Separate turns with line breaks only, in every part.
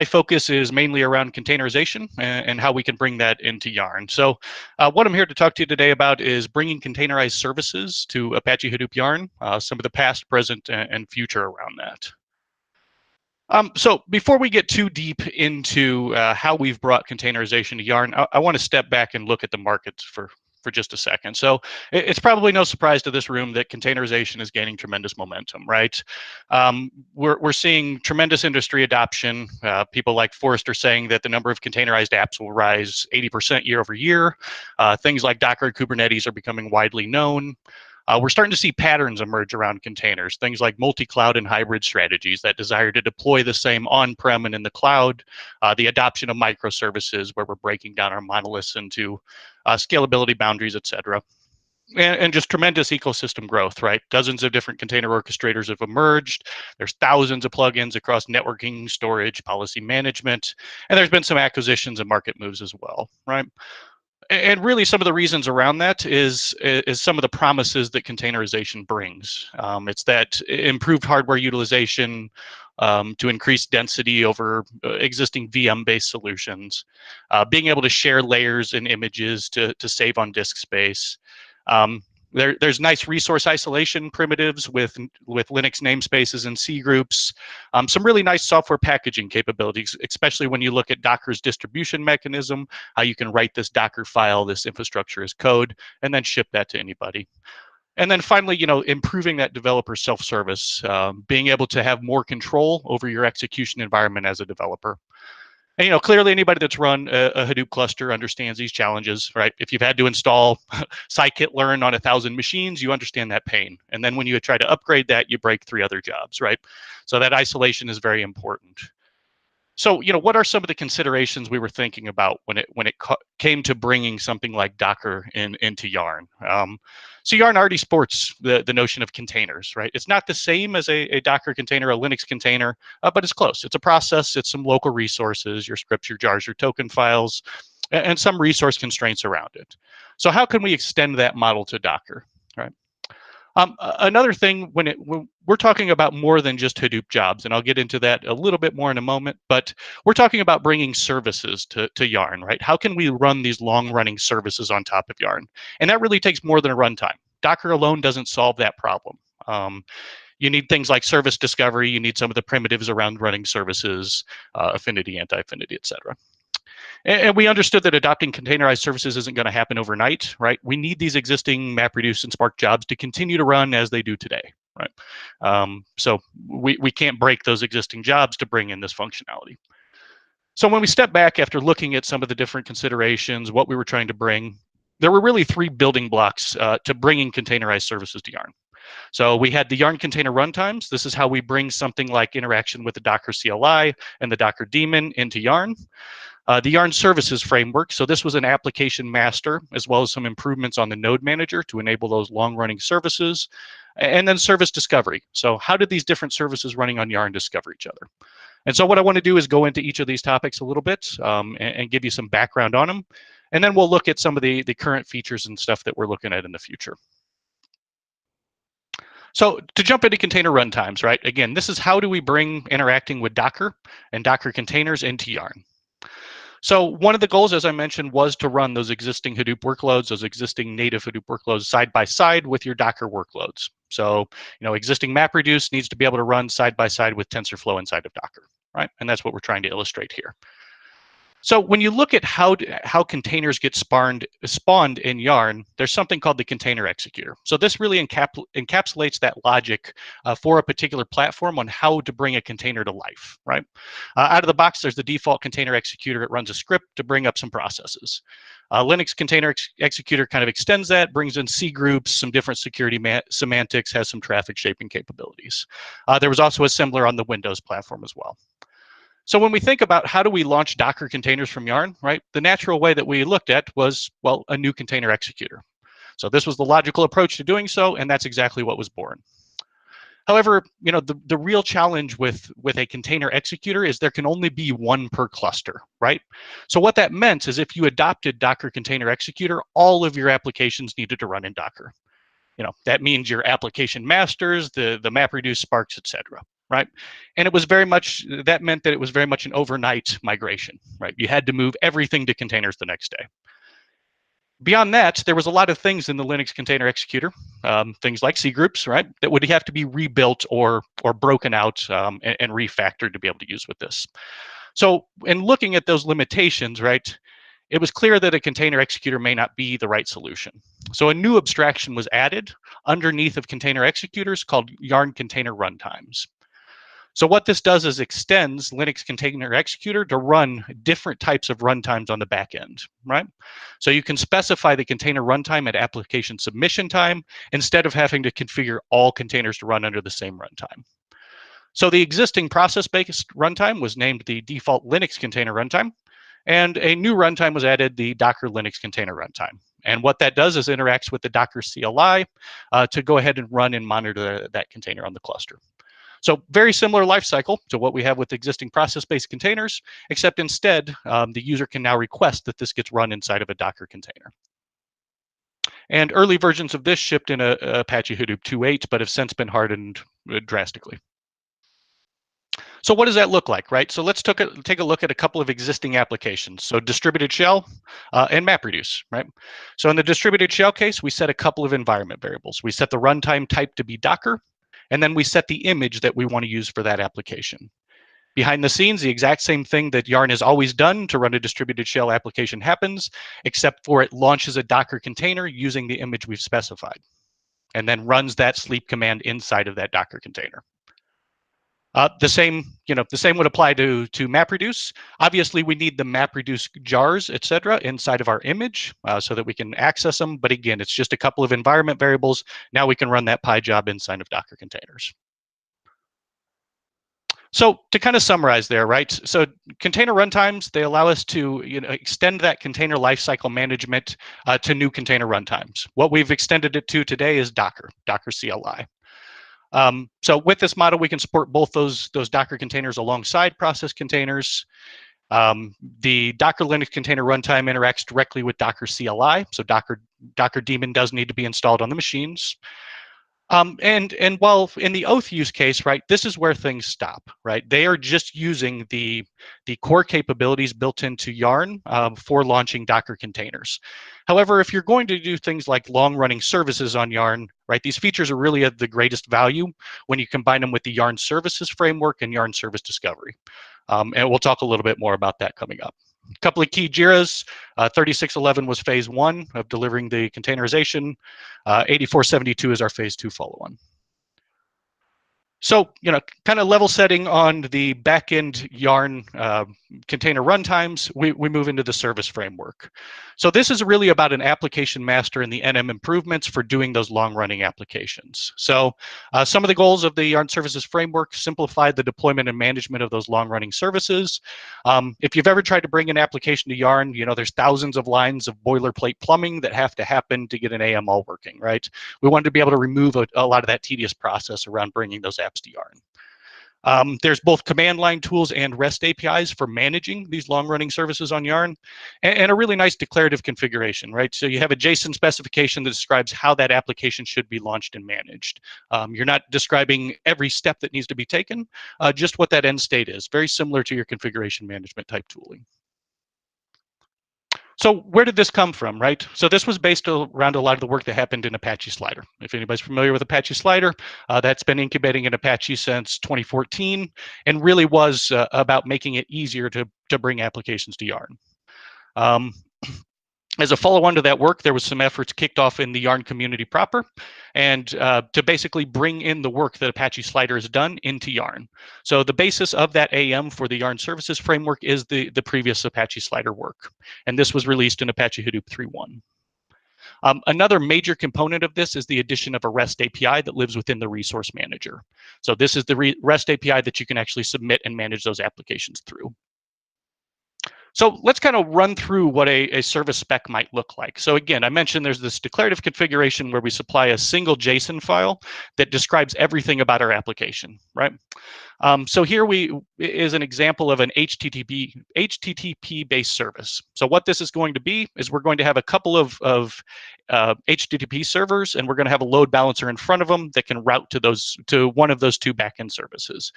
focus is mainly around containerization and how we can bring that into Yarn. So what I'm here to talk to you today about is bringing containerized services to Apache Hadoop Yarn, some of the past, present, and future around that. So before we get too deep into how we've brought containerization to Yarn, I want to step back and look at the markets for just a second. So it's probably no surprise to this room that containerization is gaining tremendous momentum, right? We're seeing tremendous industry adoption. People like Forrester saying that the number of containerized apps will rise 80% year over year. Things like Docker and Kubernetes are becoming widely known. We're starting to see patterns emerge around containers, things like multi-cloud and hybrid strategies that desire to deploy the same on-prem and in the cloud, the adoption of microservices where we're breaking down our monoliths into scalability boundaries, et cetera. And just tremendous ecosystem growth, right? Dozens of different container orchestrators have emerged. There's thousands of plugins across networking, storage, policy management, and there's been some acquisitions and market moves as well, right? And really, some of the reasons around that is some of the promises that containerization brings. It's that improved hardware utilization to increase density over existing VM-based solutions, being able to share layers and images to save on disk space. There's nice resource isolation primitives with Linux namespaces and C groups. Some really nice software packaging capabilities, especially when you look at Docker's distribution mechanism, how you can write this Docker file, this infrastructure as code, and then ship that to anybody. And then finally, improving that developer self-service, being able to have more control over your execution environment as a developer. And clearly anybody that's run a Hadoop cluster understands these challenges, right? If you've had to install scikit-learn on 1,000 machines, you understand that pain. And then when you try to upgrade that, you break 3 other jobs, right? So that isolation is very important. So, what are some of the considerations we were thinking about when it came to bringing something like Docker into Yarn? So Yarn already sports the notion of containers, right? It's not the same as a Docker container, a Linux container, but it's close. It's a process. It's some local resources, your scripts, your jars, your token files, and some resource constraints around it. So how can we extend that model to Docker, right? Another thing, when we're talking about more than just Hadoop jobs, and I'll get into that a little bit more in a moment, but we're talking about bringing services to Yarn, right? How can we run these long-running services on top of Yarn? And that really takes more than a runtime. Docker alone doesn't solve that problem. You need things like service discovery. You need some of the primitives around running services, affinity, anti-affinity, et cetera. And we understood that adopting containerized services isn't going to happen overnight, right? We need these existing MapReduce and Spark jobs to continue to run as they do today, right? So we can't break those existing jobs to bring in this functionality. So when we step back after looking at some of the different considerations, what we were trying to bring, there were really 3 building blocks to bringing containerized services to Yarn. So we had the Yarn container runtimes. This is how we bring something like interaction with the Docker CLI and the Docker daemon into Yarn. The Yarn services framework. So this was an application master, as well as some improvements on the node manager to enable those long-running services. And then service discovery. So how did these different services running on Yarn discover each other? And so what I want to do is go into each of these topics a little bit and give you some background on them. And then we'll look at some of the current features and stuff that we're looking at in the future. So to jump into container runtimes, right? Again, this is how do we bring interacting with Docker and Docker containers into Yarn. So one of the goals, as I mentioned, was to run those existing Hadoop workloads, those existing native Hadoop workloads side by side with your Docker workloads. So, existing MapReduce needs to be able to run side by side with TensorFlow inside of Docker, right? And that's what we're trying to illustrate here. So when you look at how containers get spawned in Yarn, there's something called the container executor. So this really encapsulates that logic for a particular platform on how to bring a container to life, right? Out of the box, there's the default container executor. It runs a script to bring up some processes. Linux container executor kind of extends that, brings in C groups, some different security semantics, has some traffic shaping capabilities. There was also a similar on the Windows platform as well. So when we think about how do we launch Docker containers from Yarn, right? The natural way that we looked at was, well, a new container executor. So this was the logical approach to doing so, and that's exactly what was born. However, the real challenge with a container executor is there can only be one per cluster, right? So what that meant is if you adopted Docker container executor, all of your applications needed to run in Docker. That means your application masters, the MapReduce, Sparks, et cetera. right? And it was very much, that meant that it was very much an overnight migration, right? You had to move everything to containers the next day. Beyond that, there was a lot of things in the Linux container executor, things like C groups, right, that would have to be rebuilt or broken out and refactored to be able to use with this. So in looking at those limitations, right, it was clear that a container executor may not be the right solution. So a new abstraction was added underneath of container executors called Yarn Container Runtimes. So what this does is extends Linux Container Executor to run different types of runtimes on the back end, right? So you can specify the container runtime at application submission time instead of having to configure all containers to run under the same runtime. So the existing process-based runtime was named the default Linux container runtime, and a new runtime was added, the Docker Linux container runtime. And what that does is interacts with the Docker CLI to go ahead and run and monitor that container on the cluster. So very similar life cycle to what we have with existing process-based containers, except instead, the user can now request that this gets run inside of a Docker container. And early versions of this shipped in a Apache Hadoop 2.8, but have since been hardened drastically. So what does that look like, right? So let's take a look at a couple of existing applications. So distributed shell and MapReduce, right? So in the distributed shell case, we set a couple of environment variables. We set the runtime type to be Docker, and then we set the image that we want to use for that application. Behind the scenes, the exact same thing that Yarn has always done to run a distributed shell application happens, except for it launches a Docker container using the image we've specified, and then runs that sleep command inside of that Docker container. The same would apply to MapReduce. Obviously, we need the MapReduce jars, et cetera, inside of our image so that we can access them. But again, it's just a couple of environment variables. Now we can run that Pi job inside of Docker containers. So to kind of summarize there, right? So container runtimes, they allow us to extend that container lifecycle management to new container runtimes. What we've extended it to today is Docker CLI. So with this model, we can support both those Docker containers alongside process containers. The Docker Linux container runtime interacts directly with Docker CLI, so Docker daemon does need to be installed on the machines. And while in the oath use case, right, this is where things stop, right? They are just using the core capabilities built into Yarn for launching Docker containers. However, if you're going to do things like long-running services on Yarn, right, these features are really of the greatest value when you combine them with the Yarn services framework and Yarn service discovery. And we'll talk a little bit more about that coming up. A couple of key JIRAs. 3611 was phase 1 of delivering the containerization. 8472 is our phase 2 follow-on. So, kind of level setting on the backend Yarn container runtimes, we move into the service framework. So this is really about an application master and the NM improvements for doing those long-running applications. So some of the goals of the Yarn services framework: simplify the deployment and management of those long-running services. If you've ever tried to bring an application to Yarn, there's thousands of lines of boilerplate plumbing that have to happen to get an AML working, right? We wanted to be able to remove a lot of that tedious process around bringing those apps to Yarn. There's both command line tools and REST APIs for managing these long-running services on Yarn, and a really nice declarative configuration, right? So you have a JSON specification that describes how that application should be launched and managed. You're not describing every step that needs to be taken, just what that end state is, very similar to your configuration management type tooling. So where did this come from, right? So this was based around a lot of the work that happened in Apache Slider. If anybody's familiar with Apache Slider, that's been incubating in Apache since 2014 and really was about making it easier to bring applications to Yarn. As a follow-on to that work, there was some efforts kicked off in the Yarn community proper, and to basically bring in the work that Apache Slider has done into Yarn. So the basis of that AM for the Yarn services framework is the previous Apache Slider work, and this was released in Apache Hadoop 3.1. Another major component of this is the addition of a REST API that lives within the resource manager. So this is the REST API that you can actually submit and manage those applications through. So let's kind of run through what a service spec might look like. So again, I mentioned there's this declarative configuration where we supply a single JSON file that describes everything about our application, right? So here is an example of an HTTP based service. So what this is going to be is we're going to have a couple of HTTP servers, and we're going to have a load balancer in front of them that can route to one of those two backend services.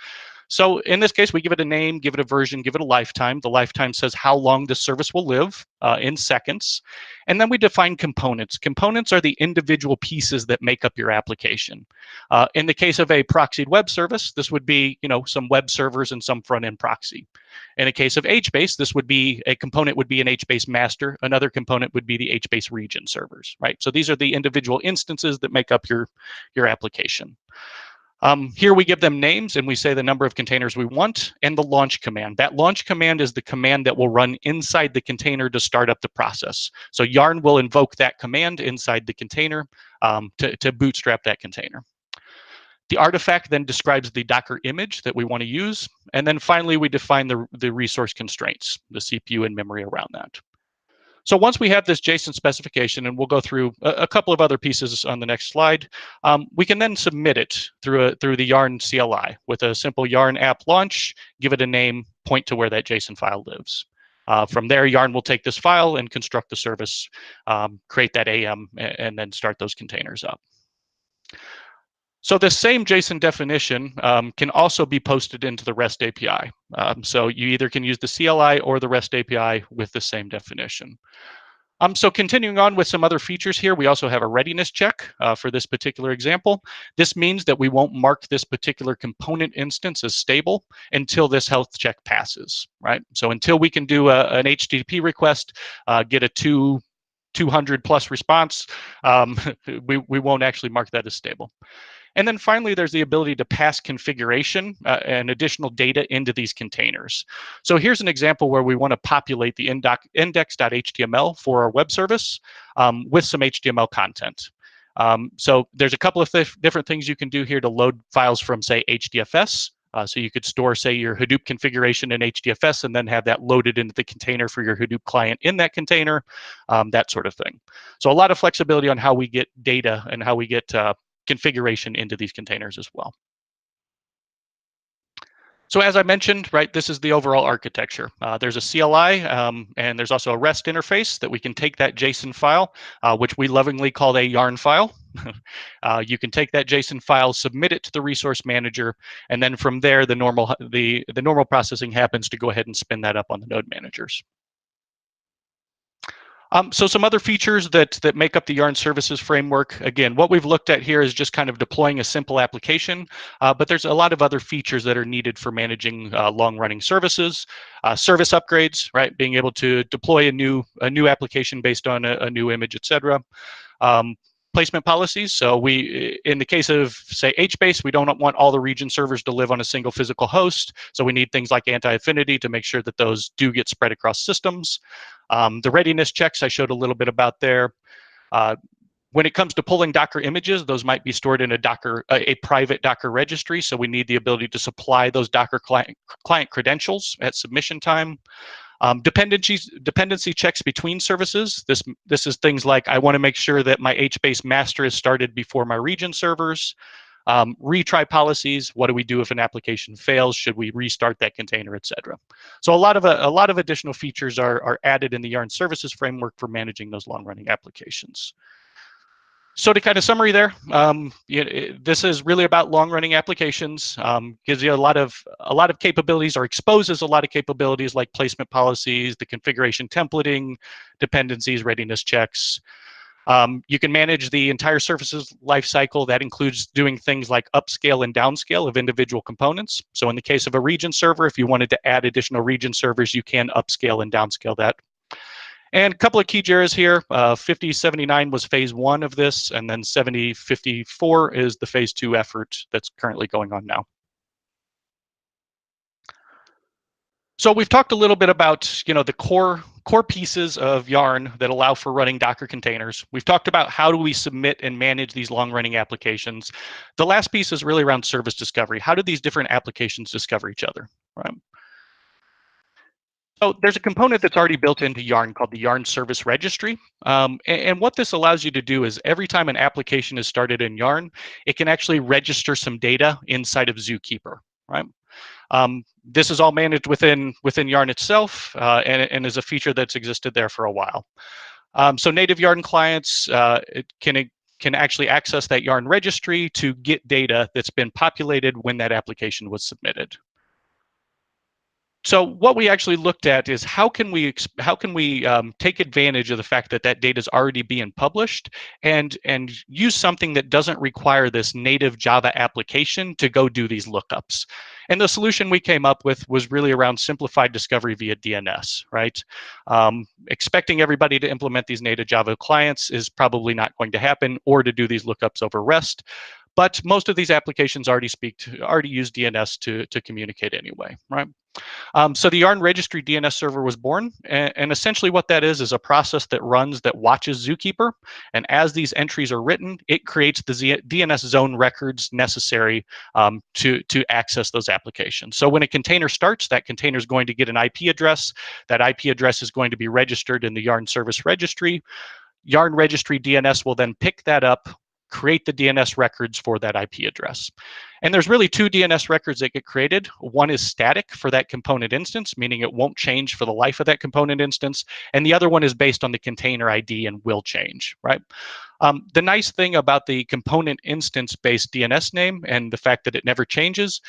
So in this case, we give it a name, give it a version, give it a lifetime. The lifetime says how long this service will live in seconds. And then we define components. Components are the individual pieces that make up your application. In the case of a proxied web service, this would be, some web servers and some front-end proxy. In a case of HBase, this would be a component would be an HBase master. Another component would be the HBase region servers, right? So these are the individual instances that make up your application. Here we give them names and we say the number of containers we want and the launch command. That launch command is the command that will run inside the container to start up the process. So Yarn will invoke that command inside the container to bootstrap that container. The artifact then describes the Docker image that we want to use. And then finally, we define the resource constraints, the CPU and memory around that. So once we have this JSON specification, and we'll go through a couple of other pieces on the next slide, we can then submit it through the Yarn CLI with a simple Yarn app launch, give it a name, point to where that JSON file lives. From there, Yarn will take this file and construct the service, create that AM, and then start those containers up. So this same JSON definition can also be posted into the REST API. So you either can use the CLI or the REST API with the same definition. So continuing on with some other features here, we also have a readiness check for this particular example. This means that we won't mark this particular component instance as stable until this health check passes, right? So until we can do an HTTP request, get a 200 plus response, we won't actually mark that as stable. And then finally, there's the ability to pass configuration and additional data into these containers. So here's an example where we want to populate the index.html for our web service with some HTML content. So there's a couple of different things you can do here to load files from, say, HDFS. So you could store, say, your Hadoop configuration in HDFS and then have that loaded into the container for your Hadoop client in that container, that sort of thing. So a lot of flexibility on how we get data and how we get configuration into these containers as well. So as I mentioned, right, this is the overall architecture. There's a CLI and there's also a REST interface that we can take that JSON file, which we lovingly call a Yarn file. You can take that JSON file, submit it to the resource manager, and then from there, the normal processing happens to go ahead and spin that up on the node managers. So some other features that make up the Yarn services framework. Again, what we've looked at here is just kind of deploying a simple application, but there's a lot of other features that are needed for managing long-running services, service upgrades, right? Being able to deploy a new application based on a new image, etc. Placement policies. So in the case of, say, HBase, we don't want all the region servers to live on a single physical host. So we need things like anti-affinity to make sure that those do get spread across systems. The readiness checks I showed a little bit about there. When it comes to pulling Docker images, those might be stored in a private Docker registry. So we need the ability to supply those Docker client credentials at submission time. Dependency checks between services. This is things like I want to make sure that my HBase master is started before my region servers. Retry policies. What do we do if an application fails? Should we restart that container, etc.? So a lot of additional features are added in the Yarn services framework for managing those long-running applications. So to kind of summary there, this is really about long-running applications. Gives you a lot of capabilities, or exposes a lot of capabilities like placement policies, the configuration templating, dependencies, readiness checks. You can manage the entire services lifecycle. That includes doing things like upscale and downscale of individual components. So in the case of a region server, if you wanted to add additional region servers, you can upscale and downscale that. And a couple of key JIRAs here. 5079 was phase 1 of this, and then 7054 is the phase 2 effort that's currently going on now. So we've talked a little bit about, the core pieces of Yarn that allow for running Docker containers. We've talked about how do we submit and manage these long-running applications. The last piece is really around service discovery. How do these different applications discover each other, right? So there's a component that's already built into Yarn called the Yarn Service Registry. And what this allows you to do is every time an application is started in Yarn, it can actually register some data inside of Zookeeper, right? This is all managed within Yarn itself, and is a feature that's existed there for a while. So native Yarn clients can actually access that Yarn registry to get data that's been populated when that application was submitted. So what we actually looked at is how can we take advantage of the fact that that data is already being published and use something that doesn't require this native Java application to go do these lookups. And the solution we came up with was really around simplified discovery via DNS, right? Expecting everybody to implement these native Java clients is probably not going to happen, or to do these lookups over REST. But most of these applications already use DNS to communicate anyway, right? So the Yarn Registry DNS server was born, and essentially what that is a process that runs that watches Zookeeper, and as these entries are written, it creates the DNS zone records necessary to access those applications. So when a container starts, that container is going to get an IP address. That IP address is going to be registered in the Yarn Service Registry. Yarn Registry DNS will then pick that up, create the DNS records for that IP address. And there's really two DNS records that get created. One is static for that component instance, meaning it won't change for the life of that component instance. And the other one is based on the container ID and will change, right? The nice thing about the component instance-based DNS name and the fact that it never changes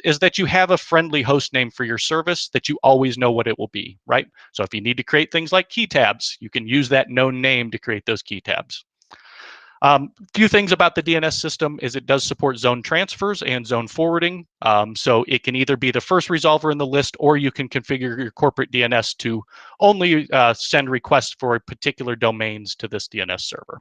is that you have a friendly host name for your service that you always know what it will be, right? So if you need to create things like key tabs, you can use that known name to create those key tabs. Few things about the DNS system is it does support zone transfers and zone forwarding. So it can either be the first resolver in the list, or you can configure your corporate DNS to only send requests for particular domains to this DNS server.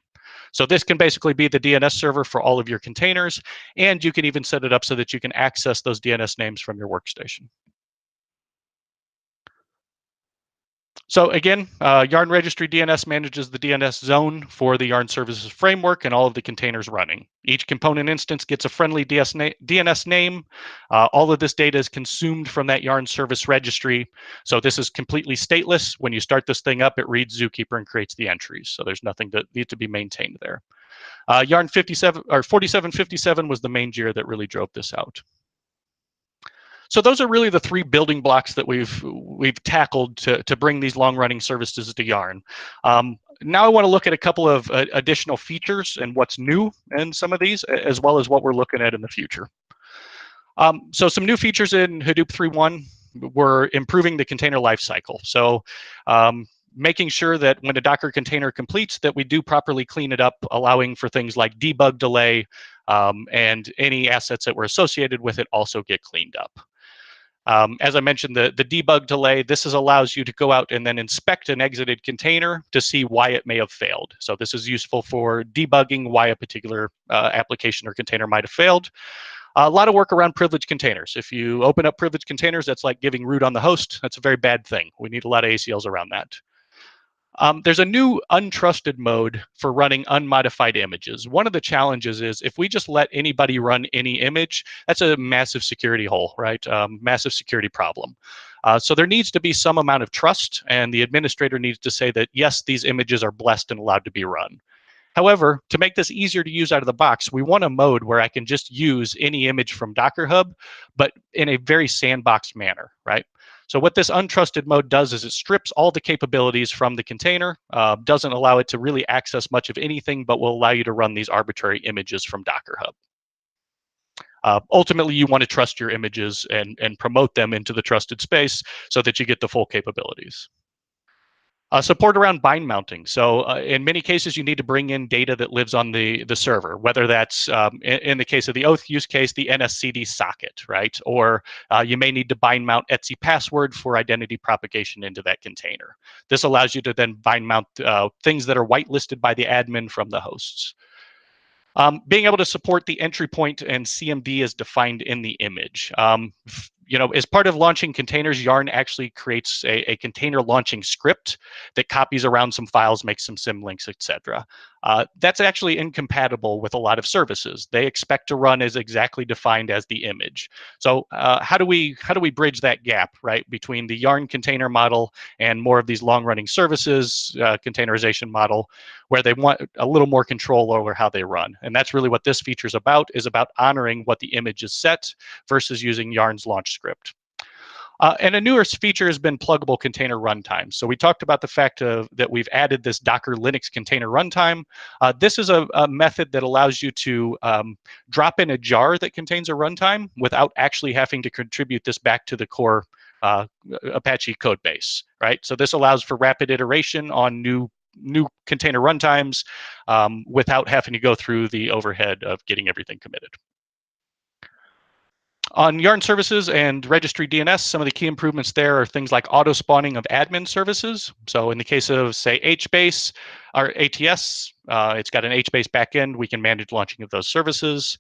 So this can basically be the DNS server for all of your containers, and you can even set it up so that you can access those DNS names from your workstation. So again, Yarn Registry DNS manages the DNS zone for the Yarn Services framework and all of the containers running. Each component instance gets a friendly DNS name. All of this data is consumed from that Yarn Service Registry. So this is completely stateless. When you start this thing up, it reads Zookeeper and creates the entries. So there's nothing that needs to be maintained there. Yarn 4757 was the main JIRA that really drove this out. So those are really the three building blocks that we've tackled to bring these long-running services to Yarn. Now I want to look at a couple of additional features and what's new in some of these, as well as what we're looking at in the future. So some new features in Hadoop 3.1 were improving the container lifecycle. So making sure that when a Docker container completes, that we do properly clean it up, allowing for things like debug delay, and any assets that were associated with it also get cleaned up. As I mentioned, the debug delay, allows you to go out and then inspect an exited container to see why it may have failed. So this is useful for debugging why a particular application or container might have failed. A lot of work around privileged containers. If you open up privileged containers, that's like giving root on the host. That's a very bad thing. We need a lot of ACLs around that. There's a new untrusted mode for running unmodified images. One of the challenges is if we just let anybody run any image, that's a massive security hole, right? Massive security problem. So there needs to be some amount of trust, and the administrator needs to say that, yes, these images are blessed and allowed to be run. However, to make this easier to use out of the box, we want a mode where I can just use any image from Docker Hub, but in a very sandboxed manner, right? So what this untrusted mode does is it strips all the capabilities from the container, doesn't allow it to really access much of anything, but will allow you to run these arbitrary images from Docker Hub. Ultimately, you want to trust your images and promote them into the trusted space so that you get the full capabilities. Support around bind mounting. So in many cases, you need to bring in data that lives on the server, whether that's, in the case of the Oath use case, the NSCD socket, right? Or you may need to bind mount Etsy password for identity propagation into that container. This allows you to then bind mount things that are whitelisted by the admin from the hosts. Being able to support the entry point and CMD as defined in the image. As part of launching containers, Yarn actually creates a container launching script that copies around some files, makes some symlinks, etc. That's actually incompatible with a lot of services. They expect to run as exactly defined as the image. So how do we bridge that gap, right, between the Yarn container model and more of these long-running services containerization model, where they want a little more control over how they run? And that's really what this feature is about honoring what the image is set versus using Yarn's launch script. And a newer feature has been pluggable container runtime. So we talked about the fact that we've added this Docker Linux container runtime. This is a method that allows you to drop in a jar that contains a runtime without actually having to contribute this back to the core Apache code base, right? So this allows for rapid iteration on new container runtimes without having to go through the overhead of getting everything committed. On Yarn services and registry DNS, some of the key improvements there are things like auto spawning of admin services. So in the case of, say, HBase or ATS, it's got an HBase backend. We can manage launching of those services.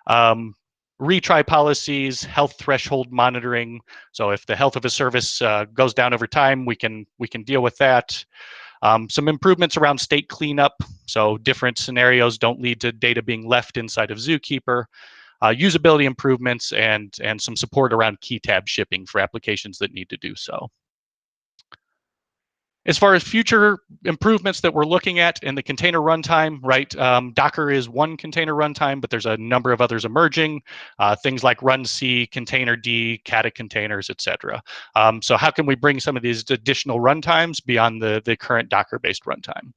Retry policies, health threshold monitoring. So if the health of a service goes down over time, we can deal with that. Some improvements around state cleanup. So different scenarios don't lead to data being left inside of Zookeeper. Usability improvements, and some support around key tab shipping for applications that need to do so. As far as future improvements that we're looking at in the container runtime, right? Docker is one container runtime, but there's a number of others emerging. Things like runc, containerd, kata containers, etc. So how can we bring some of these additional runtimes beyond the current Docker-based runtime?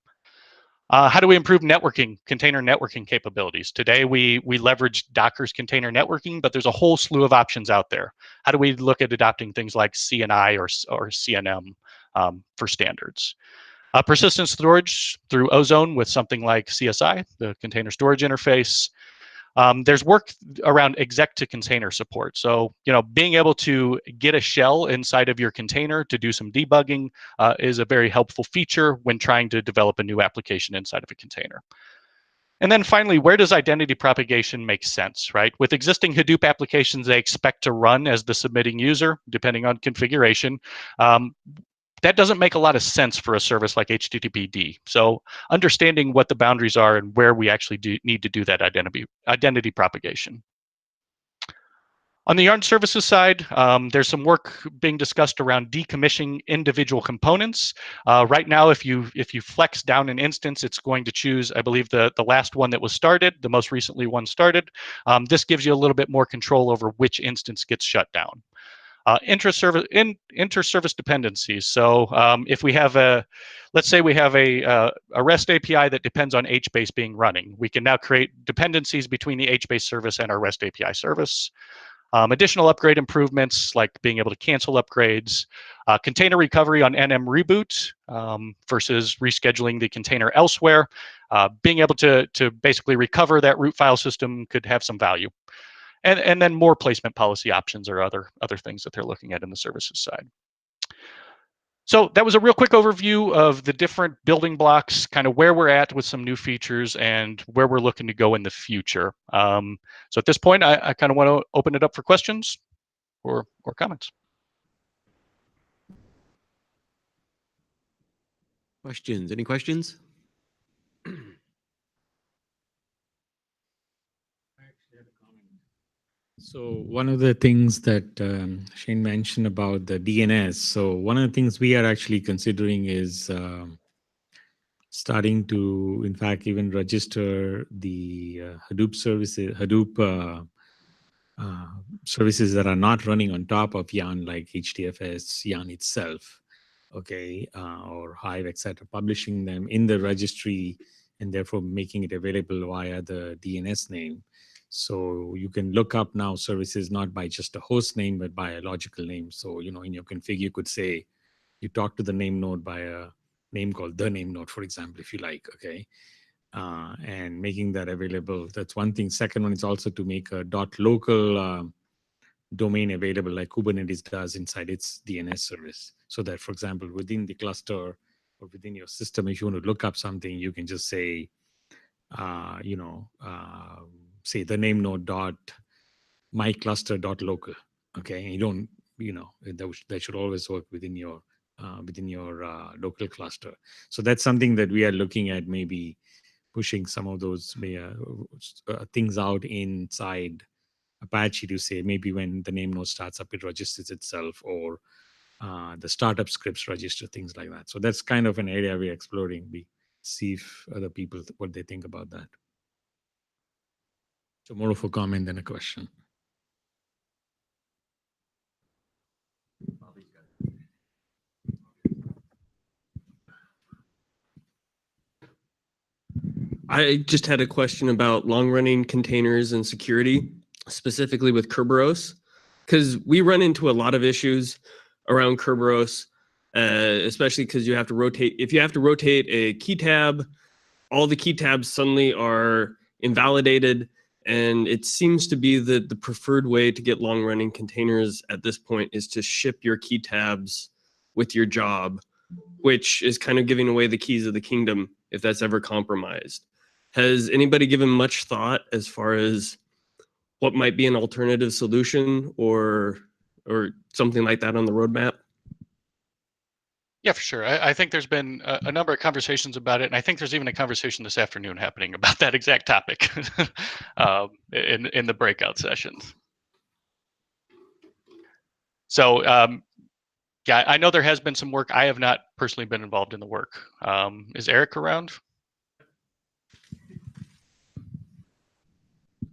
How do we improve networking, container networking capabilities? Today, we leverage Docker's container networking, but there's a whole slew of options out there. How do we look at adopting things like CNI or CNM for standards? Persistent storage through Ozone with something like CSI, the container storage interface. There's work around exec to container support. So, being able to get a shell inside of your container to do some debugging is a very helpful feature when trying to develop a new application inside of a container. And then finally, where does identity propagation make sense, right? With existing Hadoop applications, they expect to run as the submitting user, depending on configuration. That doesn't make a lot of sense for a service like HTTPD. So understanding what the boundaries are and where we actually need to do that identity propagation. On the Yarn services side, there's some work being discussed around decommissioning individual components. Right now, if you flex down an instance, it's going to choose, I believe, the last one that was started, the most recently one started. This gives you a little bit more control over which instance gets shut down. Inter-service dependencies. So if we have let's say we have a REST API that depends on HBase being running, we can now create dependencies between the HBase service and our REST API service. Additional upgrade improvements like being able to cancel upgrades, container recovery on NM reboot versus rescheduling the container elsewhere. Being able to basically recover that root file system could have some value. And then more placement policy options or other things that they're looking at in the services side. So that was a real quick overview of the different building blocks, kind of where we're at with some new features and where we're looking to go in the future. So at this point, I kind of want to open it up for questions or comments.
Questions? Any questions?
So one of the things that Shane mentioned about the DNS, so one of the things we are actually considering is starting to, in fact, even register the Hadoop services, services that are not running on top of Yarn, like HDFS, Yarn itself, okay, or Hive, etc., publishing them in the registry and therefore making it available via the DNS name. So you can look up now services not by just a host name, but by a logical name. So, in your config, you could say you talk to the name node by a name called the name node, for example, if you like, okay? And making that available. That's one thing. Second one is also to make a .local domain available like Kubernetes does inside its DNS service. So that, for example, within the cluster or within your system, if you want to look up something, you can just say, say the name node dot my cluster dot local. Okay, and you don't, that should always work within your local cluster. So that's something that we are looking at maybe pushing some of those things out inside Apache to say maybe when the name node starts up, it registers itself, or the startup scripts register, things like that. So that's kind of an area we're exploring. We see if other people, what they think about that. So more of a comment than a question.
I just had a question about long-running containers and security, specifically with Kerberos, because we run into a lot of issues around Kerberos, especially because you have to rotate. If you have to rotate a key tab, all the key tabs suddenly are invalidated, and it seems to be that the preferred way to get long-running containers at this point is to ship your key tabs with your job, which is kind of giving away the keys of the kingdom if that's ever compromised. Has anybody given much thought as far as what might be an alternative solution or something like that on the roadmap?
Yeah, for sure. I think there's been a number of conversations about it, and I think there's even a conversation this afternoon happening about that exact topic in the breakout sessions. So yeah, I know there has been some work. I have not personally been involved in the work. Is Eric around?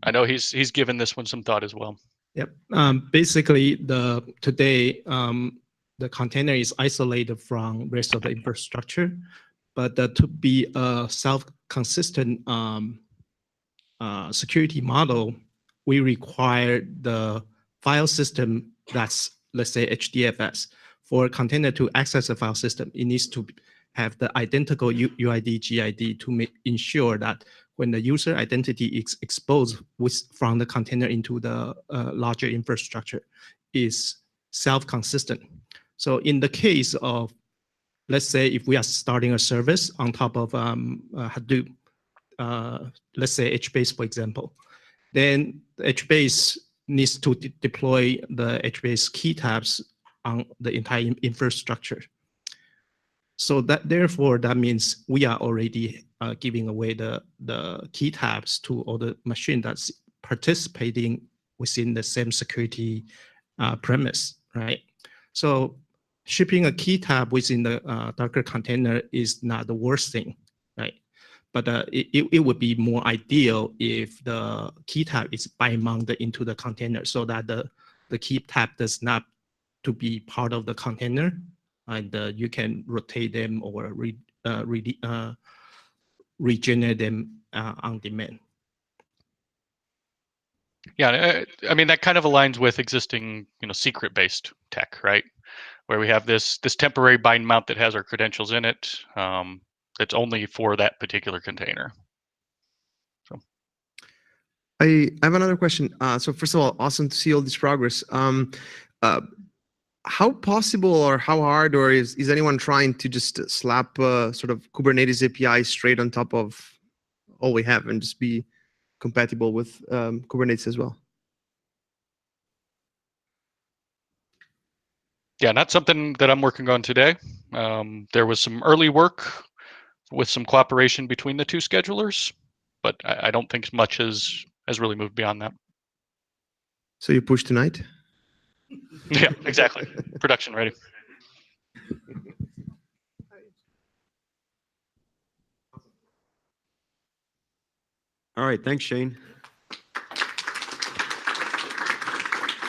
I know he's given this one some thought as well.
Yep. Basically, today the container is isolated from rest of the infrastructure, but to be a self-consistent security model, we require the file system that's, let's say, HDFS. For a container to access a file system, it needs to have the identical UID, GID to ensure that when the user identity is exposed from the container into the larger infrastructure is self-consistent. So in the case of, let's say, if we are starting a service on top of Hadoop, let's say HBase, for example, then the HBase needs to deploy the HBase key tabs on the entire infrastructure. So therefore, that means we are already giving away the key tabs to all the machine that's participating within the same security premise, right? So shipping a key tab within the Docker container is not the worst thing, right? But it would be more ideal if the key tab is bi-mounted into the container so that the key tab does not to be part of the container, and you can rotate them or regenerate them on demand.
Yeah, I mean that kind of aligns with existing, secret-based tech, right? Where we have this temporary bind mount that has our credentials in it. That's only for that particular container. So.
I have another question. So first of all, awesome to see all this progress. How possible or how hard, or is anyone trying to just slap sort of Kubernetes API straight on top of all we have and just be compatible with Kubernetes as well?
Yeah, not something that I'm working on today. There was some early work with some cooperation between the two schedulers, but I don't think much has really moved beyond that.
So you push tonight?
Yeah, exactly. Production ready.
All right, thanks, Shane.